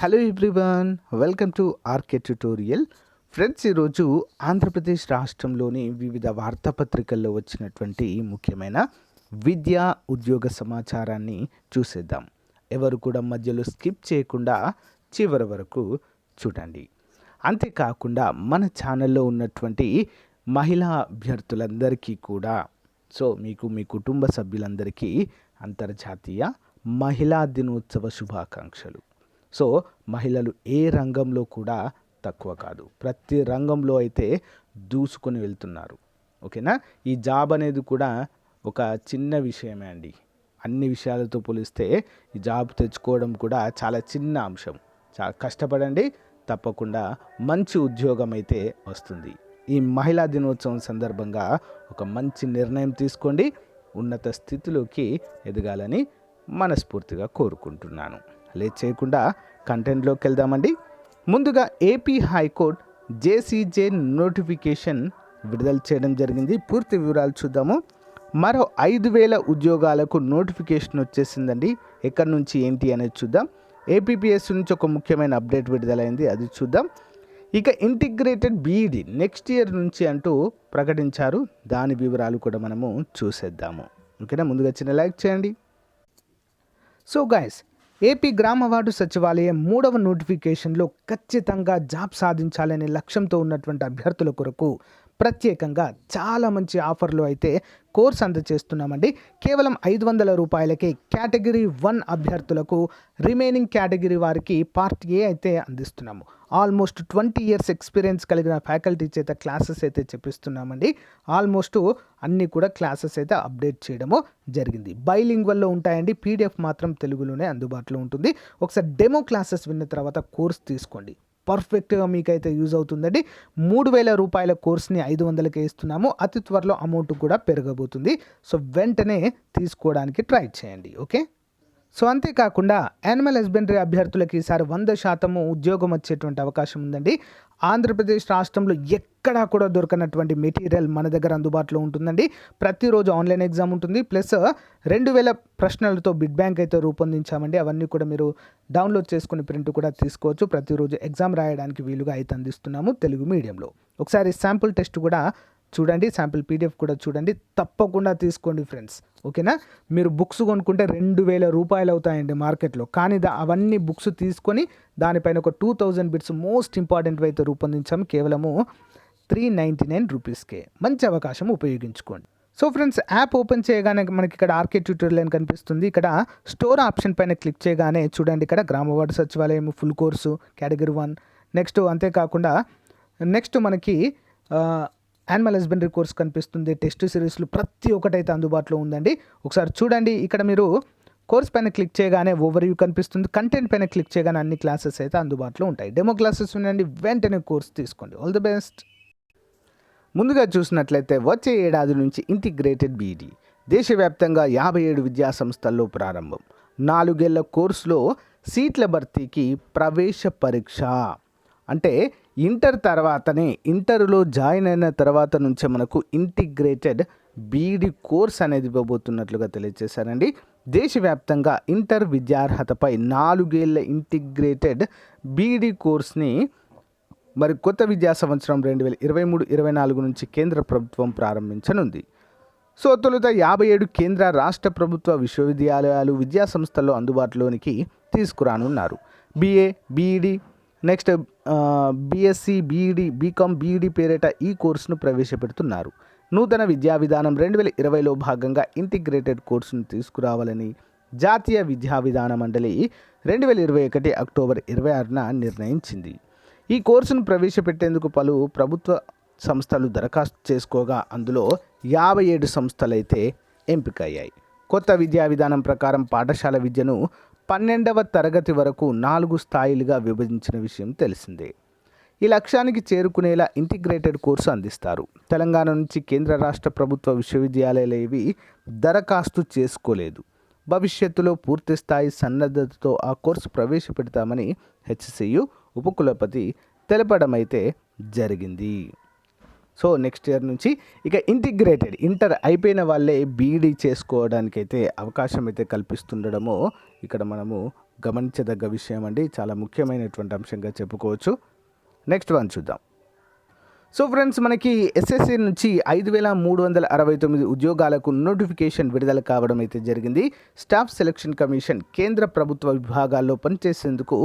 Hello everyone, welcome to RK tutorial. Friends, ఈరోజు ఆంధ్రప్రదేశ్ రాష్ట్రంలోని వివిధ వార్తాపత్రికల్లో వచ్చినటువంటి ముఖ్యమైన విద్యా ఉద్యోగ సమాచారాన్ని చూసేద్దాం. ఎవరు కూడా మధ్యలో స్కిప్ చేయకుండా చివరి వరకు చూడండి. అంతేకాకుండా మన ఛానల్లో ఉన్నటువంటి మహిళా అభ్యర్థులందరికీ కూడా మీకు మీ కుటుంబ సభ్యులందరికీ అంతర్జాతీయ మహిళా దినోత్సవ శుభాకాంక్షలు. మహిళలు ఏ రంగంలో కూడా తక్కువ కాదు, ప్రతి రంగంలో అయితే దూసుకొని వెళ్తున్నారు. ఓకేనా? ఈ జాబ్ అనేది కూడా ఒక చిన్న విషయమే అండి. అన్ని విషయాలతో పోలిస్తే ఈ జాబ్ తెచ్చుకోవడం కూడా చాలా చిన్న అంశం. చాలా కష్టపడండి, తప్పకుండా మంచి ఉద్యోగం అయితే వస్తుంది. ఈ మహిళా దినోత్సవం సందర్భంగా ఒక మంచి నిర్ణయం తీసుకోండి, ఉన్నత స్థితిలోకి ఎదగాలని మనస్ఫూర్తిగా కోరుకుంటున్నాను. లేట్ చేయకుండా కంటెంట్లోకి వెళ్దామండి. ముందుగా ఏపీ హైకోర్టు జేసీజే నోటిఫికేషన్ విడుదల చేయడం జరిగింది. పూర్తి వివరాలు చూద్దాము. మరో 5,000 ఉద్యోగాలకు నోటిఫికేషన్ వచ్చేసిందండి. ఎక్కడి నుంచి ఏంటి అనేది చూద్దాం. ఏపీపీఎస్ నుంచి ఒక ముఖ్యమైన అప్డేట్ విడుదలైంది, అది చూద్దాం. ఇక ఇంటిగ్రేటెడ్ బీఈడి నెక్స్ట్ ఇయర్ నుంచి అంటూ ప్రకటించారు. దాని వివరాలు కూడా మనము చూసేద్దాము. ఓకేనా? ముందుగా చిన్న లైక్ చేయండి. గైస్, ఏపీ గ్రామ వార్డు సచివాలయం 3వ నోటిఫికేషన్లో ఖచ్చితంగా జాబ్ సాధించాలనే లక్ష్యంతో ఉన్నటువంటి అభ్యర్థుల కొరకు ప్రత్యేకంగా చాలా మంచి ఆఫర్లు అయితే కోర్స్ అందజేస్తున్నామండి. కేవలం 500 రూపాయలకే కేటగిరీ 1 అభ్యర్థులకు, రిమైనింగ్ కేటగిరీ వారికి పార్ట్ ఏ అయితే అందిస్తున్నాము. ఆల్మోస్ట్ 20 ఇయర్స్ ఎక్స్పీరియన్స్ కలిగిన ఫ్యాకల్టీ చేత క్లాసెస్ అయితే చెప్పిస్తున్నామండి. ఆల్మోస్ట్ అన్నీ కూడా క్లాసెస్ అయితే అప్డేట్ చేయడము జరిగింది. బైలింగ్వల్లో ఉంటాయండి. పీడిఎఫ్ మాత్రం తెలుగులోనే అందుబాటులో ఉంటుంది. ఒకసారి డెమో క్లాసెస్ విన్న తర్వాత కోర్స్ తీసుకోండి, పర్ఫెక్ట్గా మీకైతే యూజ్ అవుతుందండి. 3,000 రూపాయల కోర్స్ని 500కే ఇస్తున్నాము. అతి త్వరలో అమౌంట్ కూడా పెరగబోతుంది. వెంటనే తీసుకోవడానికి ట్రై చేయండి. ఓకే? అంతేకాకుండా యానిమల్ హస్బెండరీ అభ్యర్థులకి ఈసారి 100% ఉద్యోగం వచ్చేటువంటి అవకాశం ఉందండి. ఆంధ్రప్రదేశ్ రాష్ట్రంలో ఎక్కడా కూడా దొరకనటువంటి మెటీరియల్ మన దగ్గర అందుబాటులో ఉంటుందండి. ప్రతిరోజు ఆన్లైన్ ఎగ్జామ్ ఉంటుంది. ప్లస్ 2,000 ప్రశ్నలతో బిడ్ బ్యాంక్ అయితే రూపొందించామండి. అవన్నీ కూడా మీరు డౌన్లోడ్ చేసుకుని ప్రింట్ కూడా తీసుకోవచ్చు. ప్రతిరోజు ఎగ్జామ్ రాయడానికి వీలుగా అయితే అందిస్తున్నాము తెలుగు మీడియంలో. ఒకసారి శాంపుల్ టెస్ట్ కూడా చూడండి, శాంపుల్ పీడిఎఫ్ కూడా చూడండి, తప్పకుండా తీసుకోండి ఫ్రెండ్స్. ఓకేనా? మీరు బుక్స్ కొనుక్కుంటే 2,000 రూపాయలు అవుతాయండి మార్కెట్లో. కానీ అవన్నీ బుక్స్ తీసుకొని దానిపైన ఒక 2,000 బిట్స్ మోస్ట్ ఇంపార్టెంట్ అయితే రూపొందించాము. కేవలము 399 రూపీస్కే. మంచి అవకాశం, ఉపయోగించుకోండి. ఫ్రెండ్స్, యాప్ ఓపెన్ చేయగానే మనకి ఇక్కడ ఆర్కే ట్యూటోరియల్ అని కనిపిస్తుంది. ఇక్కడ స్టోర్ ఆప్షన్ పైన క్లిక్ చేయగానే చూడండి, ఇక్కడ గ్రామ వార్డు సచివాలయం ఫుల్ కోర్సు కేటగిరీ 1. అంతేకాకుండా నెక్స్ట్ మనకి యానిమల్ హస్బెండరీ కోర్స్ కనిపిస్తుంది. టెస్ట్ సిరీస్లు ప్రతి ఒక్కటైతే అందుబాటులో ఉందండి. ఒకసారి చూడండి. ఇక్కడ మీరు కోర్స్ పైన క్లిక్ చేయగానే ఓవర్వ్యూ కనిపిస్తుంది. కంటెంట్ పైన క్లిక్ చేయగానే అన్ని క్లాసెస్ అయితే అందుబాటులో ఉంటాయి. డెమో క్లాసెస్ ఉండండి, వెంటనే కోర్స్ తీసుకోండి. All the best. ముందుగా చూసినట్లయితే వచ్చే ఏడాది నుంచి ఇంటిగ్రేటెడ్ బీఈడి దేశవ్యాప్తంగా 57 విద్యా సంస్థల్లో ప్రారంభం. 4 ఏళ్ల కోర్సులో సీట్ల భర్తీకి ప్రవేశ పరీక్ష. అంటే ఇంటర్ తర్వాతనే, ఇంటర్లో జాయిన్ అయిన తర్వాత నుంచే మనకు ఇంటిగ్రేటెడ్ బీఈడి కోర్స్ అనేది ఇవ్వబోతున్నట్లుగా తెలియజేశారండి. దేశవ్యాప్తంగా ఇంటర్ విద్యార్హతపై 4 ఏళ్ల ఇంటిగ్రేటెడ్ బీఈడి కోర్స్ని మరి కొత్త విద్యా సంవత్సరం 2023-24 నుంచి కేంద్ర ప్రభుత్వం ప్రారంభించనుంది. తొలుత 57 కేంద్ర రాష్ట్ర ప్రభుత్వ విశ్వవిద్యాలయాలు, విద్యా సంస్థల్లో అందుబాటులోనికి తీసుకురానున్నారు. BA, B.ed, next BSc, B.ed, B.Com, B.ed పేరిట ఈ కోర్సును ప్రవేశపెడుతున్నారు. నూతన విద్యా విధానం 2020లో భాగంగా ఇంటిగ్రేటెడ్ కోర్సును తీసుకురావాలని జాతీయ విద్యా విధాన మండలి 2021 అక్టోబర్ 26న నిర్ణయించింది. ఈ కోర్సును ప్రవేశపెట్టేందుకు పలు ప్రభుత్వ సంస్థలు దరఖాస్తు చేసుకోగా అందులో 57 సంస్థలైతే ఎంపికయ్యాయి. కొత్త విద్యా విధానం ప్రకారం పాఠశాల విద్యను 12వ తరగతి వరకు 4 స్థాయిలుగా విభజించిన విషయం తెలిసిందే. ఈ లక్ష్యానికి చేరుకునేలా ఇంటిగ్రేటెడ్ కోర్సు అందిస్తారు. తెలంగాణ నుంచి కేంద్ర రాష్ట్ర ప్రభుత్వ విశ్వవిద్యాలయాలు ఏవి దరఖాస్తు చేసుకోలేదు. భవిష్యత్తులో పూర్తి స్థాయి సన్నద్ధతతో ఆ కోర్సు ప్రవేశపెడతామని HCU ఉపకులపతి తెలపడం అయితే జరిగింది. నెక్స్ట్ ఇయర్ నుంచి ఇక ఇంటిగ్రేటెడ్ ఇంటర్ అయిపోయిన వాళ్ళే బీఈడి చేసుకోవడానికైతే అవకాశం అయితే కల్పిస్తుండడము ఇక్కడ మనము గమనించదగ్గ విషయం అండి, చాలా ముఖ్యమైనటువంటి అంశంగా చెప్పుకోవచ్చు. నెక్స్ట్ వన్ చూద్దాం. సో ఫ్రెండ్స్, మనకి ఎస్ఎస్సి నుంచి 5,369 ఉద్యోగాలకు నోటిఫికేషన్ విడుదల కావడం అయితే జరిగింది. స్టాఫ్ సెలక్షన్ కమిషన్ కేంద్ర ప్రభుత్వ విభాగాల్లో పనిచేసేందుకు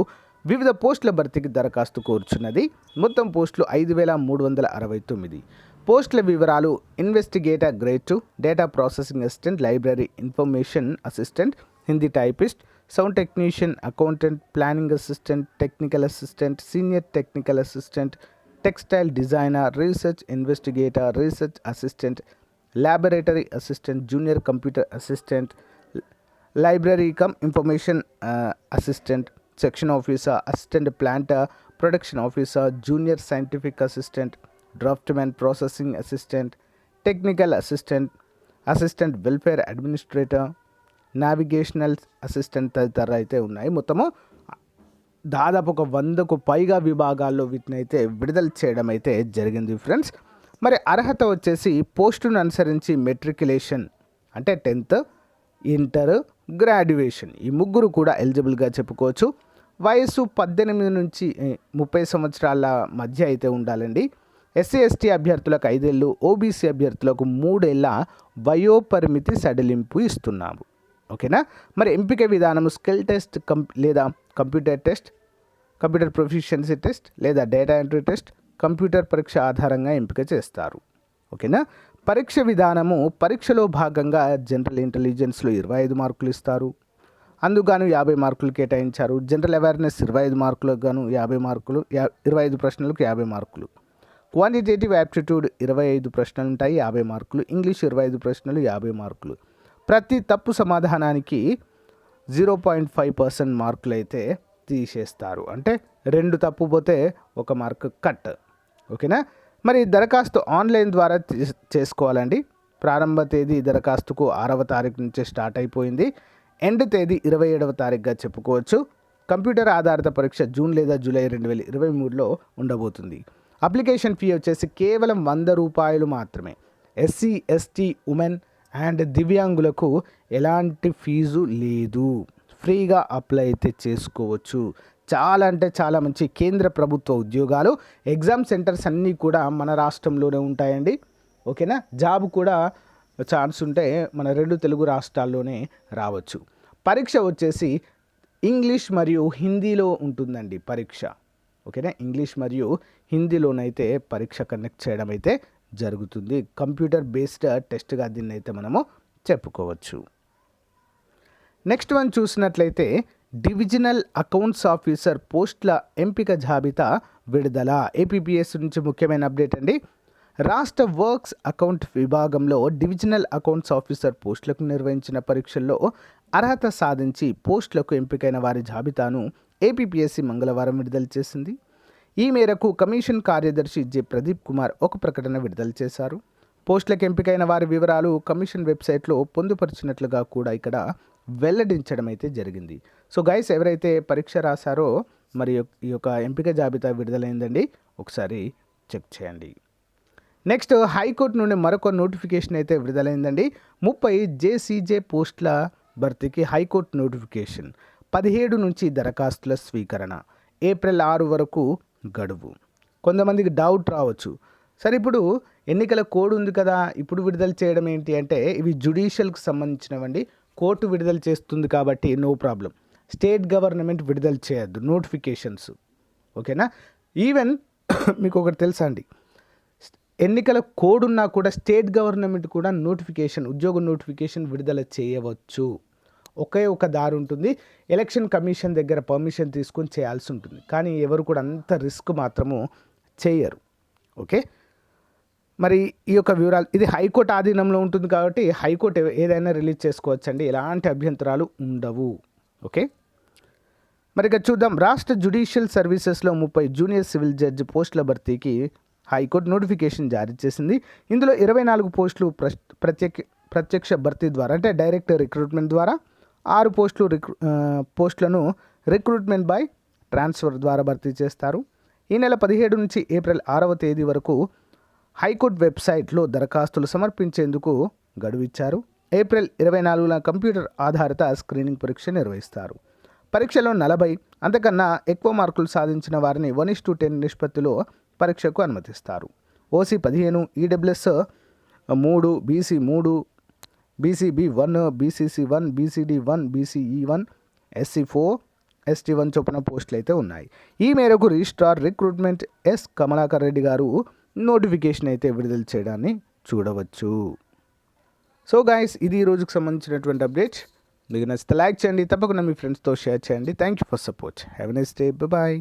వివిధ పోస్టుల భర్తీకి దరఖాస్తు కోరుచున్నది. మొత్తం పోస్టులు 5,369. పోస్టుల వివరాలు: investigator grade 2, data processing assistant, library information assistant, Hindi typist, sound technician, accountant, planning assistant, technical assistant, senior technical assistant, textile designer, research investigator, research assistant, laboratory assistant, junior computer assistant, library come information assistant, section officer, assistant planter, production officer, junior scientific assistant, draughtsmen, processing assistant, technical assistant, assistant welfare administrator, navigational assistant తదితర అయితే ఉన్నాయి. మొత్తము దాదాపు ఒక 100కు పైగా విభాగాల్లో వీటిని అయితే విడుదల చేయడం అయితే జరిగింది ఫ్రెండ్స్. మరి అర్హత వచ్చేసి పోస్టును అనుసరించి మెట్రికులేషన్ అంటే 10th, ఇంటర్, గ్రాడ్యుయేషన్ ఈ ముగ్గురు కూడా ఎలిజిబుల్గా చెప్పుకోవచ్చు. వయసు 18 నుంచి 30 సంవత్సరాల మధ్య అయితే ఉండాలండి. ఎస్సీ ఎస్టీ అభ్యర్థులకు 5 ఏళ్ళు, ఓబీసీ అభ్యర్థులకు 3 ఏళ్ళ వయోపరిమితి సడలింపు ఇస్తున్నాము. ఓకేనా. మరి ఎంపిక విధానము స్కిల్ టెస్ట్ లేదా computer test, computer proficiency test లేదా డేటా ఎంట్రీ టెస్ట్, కంప్యూటర్ పరీక్ష ఆధారంగా ఎంపిక చేస్తారు. ఓకేనా. పరీక్ష విధానము: పరీక్షలో భాగంగా జనరల్ ఇంటెలిజెన్స్లో 25 మార్కులు ఇస్తారు, అందుగాను 50 మార్కులు కేటాయించారు. జనరల్ అవేర్నెస్ 25 మార్కులకు గాను 50 మార్కులు, 25 ప్రశ్నలకు 50 మార్కులు. క్వాంటిటేటివ్ యాప్టిట్యూడ్ 25 ప్రశ్నలు ఉంటాయి, 50 మార్కులు. ఇంగ్లీష్ 25 ప్రశ్నలు, 50 మార్కులు. ప్రతి తప్పు సమాధానానికి 0.5% మార్కులు అయితే తీసేస్తారు. అంటే 2 తప్పు పోతే 1 మార్క్ కట్. ఓకేనా. మరి దరఖాస్తు ఆన్లైన్ ద్వారా చేసుకోవాలండి. ప్రారంభ తేదీ దరఖాస్తుకు 6వ తారీఖు నుంచే స్టార్ట్ అయిపోయింది. ఎండ్ తేదీ 27వ తారీఖుగా చెప్పుకోవచ్చు. కంప్యూటర్ ఆధారిత పరీక్ష జూన్ లేదా జూలై 2023లో ఉండబోతుంది. అప్లికేషన్ ఫీ వచ్చేసి కేవలం 100 రూపాయలు మాత్రమే. ఎస్సీ ఎస్టీ ఉమెన్ అండ్ దివ్యాంగులకు ఎలాంటి ఫీజు లేదు, ఫ్రీగా అప్లై అయితే చేసుకోవచ్చు. చాలా అంటే చాలా మంచి కేంద్ర ప్రభుత్వ ఉద్యోగాలు. ఎగ్జామ్ సెంటర్స్ అన్నీ కూడా మన రాష్ట్రంలోనే ఉంటాయండి. ఓకేనా. జాబ్ కూడా ఛాన్స్ ఉంటే మన 2 తెలుగు రాష్ట్రాల్లోనే రావచ్చు. పరీక్ష వచ్చేసి ఇంగ్లీష్ మరియు హిందీలో ఉంటుందండి పరీక్ష. ఓకేనా. ఇంగ్లీష్ మరియు హిందీలోనైతే పరీక్ష కండక్ట్ చేయడం అయితే జరుగుతుంది. కంప్యూటర్ బేస్డ్ టెస్ట్గా దీన్ని అయితే మనము చెప్పుకోవచ్చు. నెక్స్ట్ వన్ చూసినట్లయితే డివిజనల్ అకౌంట్స్ ఆఫీసర్ పోస్టుల ఎంపిక జాబితా విడుదల. ఏపీపీఎస్ నుంచి ముఖ్యమైన అప్డేట్ అండి. రాష్ట్ర వర్క్స్ అకౌంట్ విభాగంలో డివిజనల్ అకౌంట్స్ ఆఫీసర్ పోస్టులకు నిర్వహించిన పరీక్షల్లో అర్హత సాధించి పోస్టులకు ఎంపికైన వారి జాబితాను ఏపీపీఎస్సీ మంగళవారం విడుదల చేసింది. ఈ మేరకు కమిషన్ కార్యదర్శి జె ప్రదీప్ కుమార్ ఒక ప్రకటన విడుదల చేశారు. పోస్టులకు ఎంపికైన వారి వివరాలు కమిషన్ వెబ్సైట్లో పొందుపరిచినట్లుగా కూడా ఇక్కడ వెల్లడించడం అయితే జరిగింది. సో గైస్, ఎవరైతే పరీక్ష రాశారో మరి ఈ యొక్క ఎంపిక జాబితా విడుదలైందండి, ఒకసారి చెక్ చేయండి. నెక్స్ట్, హైకోర్టు నుండి మరొక నోటిఫికేషన్ అయితే విడుదలైందండి. 30 జేసీజే పోస్టుల భర్తీకి హైకోర్టు నోటిఫికేషన్. 17 నుంచి దరఖాస్తుల స్వీకరణ. ఏప్రిల్ 6 వరకు గడువు. కొంతమందికి డౌట్ రావచ్చు, సరే ఇప్పుడు ఎన్నికల కోడ్ ఉంది కదా, ఇప్పుడు విడుదల చేయడం ఏంటి అంటే, ఇవి జ్యుడిషియల్కి సంబంధించినవండి. కోర్టు విడుదల చేస్తుంది కాబట్టి నో ప్రాబ్లం. స్టేట్ గవర్నమెంట్ విడుదల చేయొద్దు నోటిఫికేషన్స్. ఓకేనా. ఈవెన్ మీకు ఒకటి తెలుసా అండి, ఎన్నికల కోడ్ ఉన్నా కూడా స్టేట్ గవర్నమెంట్ కూడా నోటిఫికేషన్, ఉద్యోగ నోటిఫికేషన్ విడుదల చేయవచ్చు. ఒకే ఒక దారి ఉంటుంది, ఎలక్షన్ కమిషన్ దగ్గర పర్మిషన్ తీసుకొని చేయాల్సి ఉంటుంది. కానీ ఎవరు కూడా అంత రిస్క్ మాత్రము చేయరు. ఓకే. మరి ఈ యొక్క వివరాలు, ఇది హైకోర్టు ఆధీనంలో ఉంటుంది కాబట్టి హైకోర్టు ఏదైనా రిలీజ్ చేసుకోవచ్చండి, ఎలాంటి అభ్యంతరాలు ఉండవు. ఓకే. మరి ఇక చూద్దాం. రాష్ట్ర జ్యుడిషియల్ సర్వీసెస్లో 30 జూనియర్ సివిల్ జడ్జి పోస్టుల భర్తీకి హైకోర్టు నోటిఫికేషన్ జారీ చేసింది. ఇందులో 24 పోస్టులు ప్రత్యక్ష భర్తీ ద్వారా అంటే డైరెక్ట్ రిక్రూట్మెంట్ ద్వారా, 6 పోస్టులను రిక్రూట్మెంట్ బై ట్రాన్స్ఫర్ ద్వారా భర్తీ చేస్తారు. ఈ నెల 17 నుంచి ఏప్రిల్ 6వ తేదీ వరకు హైకోర్టు వెబ్సైట్లో దరఖాస్తులు సమర్పించేందుకు గడువు ఇచ్చారు. ఏప్రిల్ 24న కంప్యూటర్ ఆధారిత స్క్రీనింగ్ పరీక్ష నిర్వహిస్తారు. పరీక్షలో 40 అంతకన్నా ఎక్కువ మార్కులు సాధించిన వారిని 1:10 నిష్పత్తిలో పరీక్షకు అనుమతిస్తారు. OC 15, EWS 3, BC 3, BCB 1, BCC 1, BCD 1, BCE 1, SC 4, ST 1 చొప్పున పోస్టులు అయితే ఉన్నాయి. ఈ మేరకు registrar recruitment S Kamalakar Reddy గారు నోటిఫికేషన్ అయితే విడుదల చేయడాన్ని చూడవచ్చు. సో గైస్, ఇది ఈ రోజుకు సంబంధించినటువంటి అప్డేట్. మీకు నచ్చితే లైక్ చేయండి, తప్పకుండా మీ ఫ్రెండ్స్తో షేర్ చేయండి. Thank you for support. Have a nice day. Bye.